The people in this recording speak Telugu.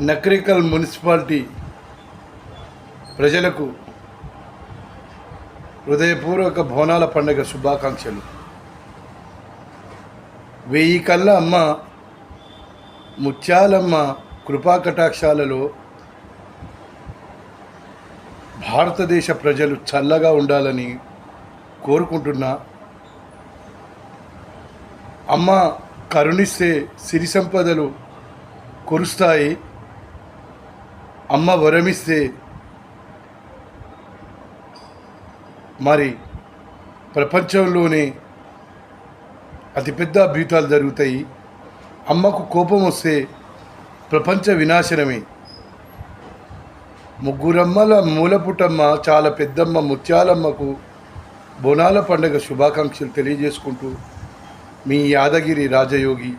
నకరికల్ మున్సిపాలిటీ ప్రజలకు హృదయపూర్వక బోనాల పండుగ శుభాకాంక్షలు. 1000 కళ్ళ అమ్మ ముత్యాలమ్మ కృపాకటాక్షాలలో భారతదేశ ప్రజలు చల్లగా ఉండాలని కోరుకుంటున్నా. అమ్మ కరుణిస్తే సిరి సంపదలు కురుస్తాయి. అమ్మ వరమిస్తే మరి ప్రపంచంలోనే అతిపెద్ద అద్భుతాలు జరుగుతాయి. అమ్మకు కోపం వస్తే ప్రపంచ వినాశనమే. ముగ్గురమ్మల మూలపుటమ్మ చాలా పెద్దమ్మ ముత్యాలమ్మకు బోనాల పండుగ శుభాకాంక్షలు తెలియజేసుకుంటూ మీ యాదగిరి రాజయోగి.